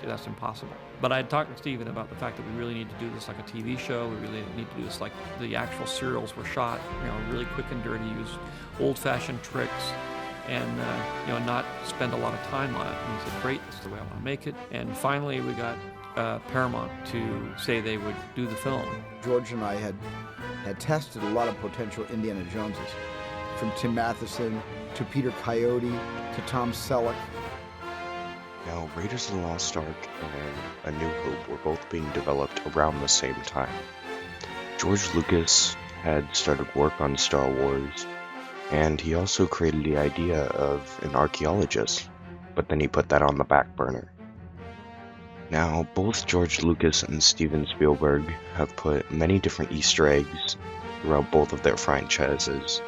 that's impossible. But I had talked with Steven about the fact that we really need to do this like a TV show. We really need to do this like the actual serials were shot, really quick and dirty, use old-fashioned tricks, and not spend a lot of time on it. And he said, great, that's the way I want to make it. And finally, we got Paramount to say they would do the film. George and I had tested a lot of potential Indiana Joneses, from Tim Matheson to Peter Coyote to Tom Selleck. Now, Raiders of the Lost Ark and A New Hope were both being developed around the same time. George Lucas had started work on Star Wars, and he also created the idea of an archaeologist, but then he put that on the back burner. Now, both George Lucas and Steven Spielberg have put many different Easter eggs throughout both of their franchises.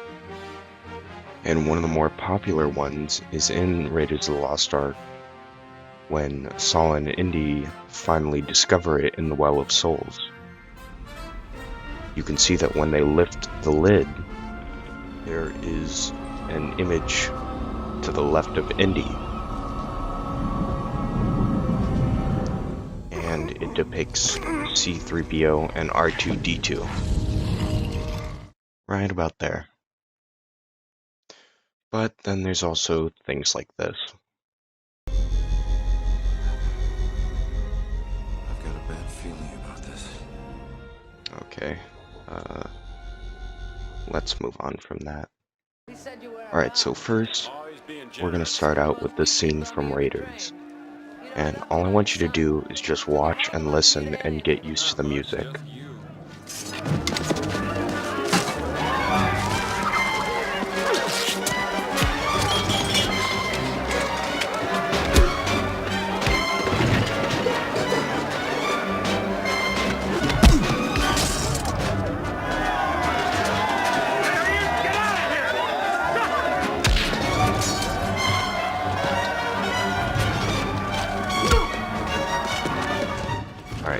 And one of the more popular ones is in Raiders of the Lost Ark, when Saul and Indy finally discover it in the Well of Souls. You can see that when they lift the lid, there is an image to the left of Indy. And it depicts C-3PO and R2-D2. Right about there. But then there's also things like this. I've got a bad feeling about this. Okay, let's move on from that. Alright, so first, we're gonna start out with the scene from Raiders. And all I want you to do is just watch and listen and get used to the music.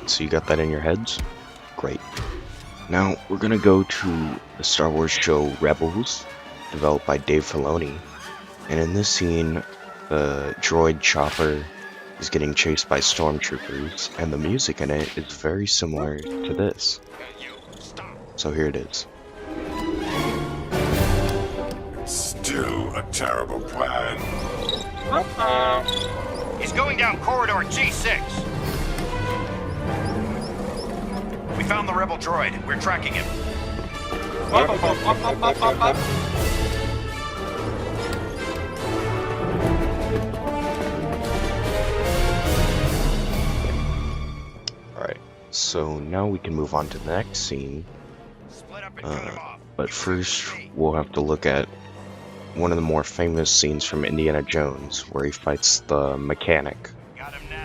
So you got that in your heads? Great. Now we're gonna go to the Star Wars show Rebels, developed by Dave Filoni. And in this scene, the droid Chopper is getting chased by stormtroopers, and the music in it is very similar to this. So here it is. Still a terrible plan. He's going down corridor G6. We found the rebel droid. We're tracking him. Alright, so now we can move on to the next scene. But first, we'll have to look at one of the more famous scenes from Indiana Jones, where he fights the mechanic. Got him now.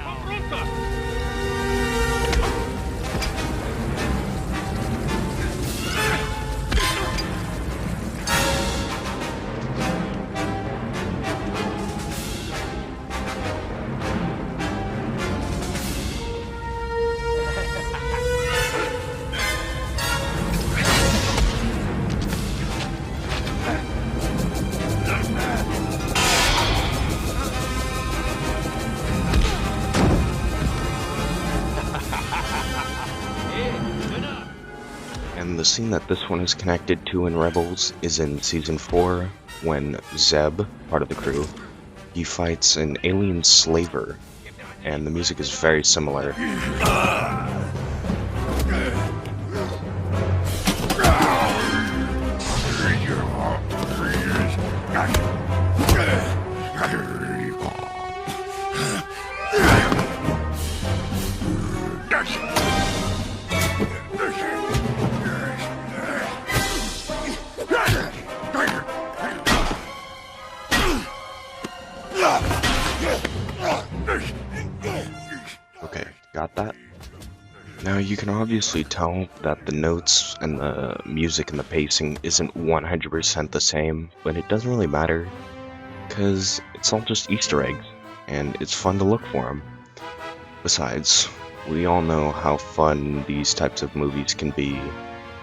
And the scene that this one is connected to in Rebels is in Season 4, when Zeb, part of the crew, he fights an alien slaver, and the music is very similar. Okay, got that? Now you can obviously tell that the notes and the music and the pacing isn't 100% the same, but it doesn't really matter, because it's all just Easter eggs, and it's fun to look for them. Besides, we all know how fun these types of movies can be,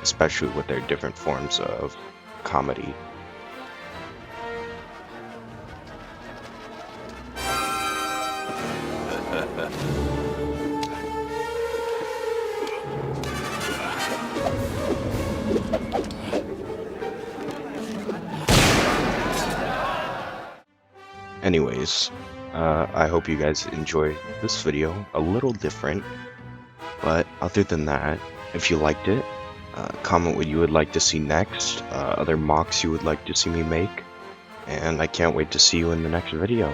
especially with their different forms of comedy. Anyways, I hope you guys enjoy this video, a little different, but other than that, if you liked it, comment what you would like to see next, other mocks you would like to see me make, and I can't wait to see you in the next video.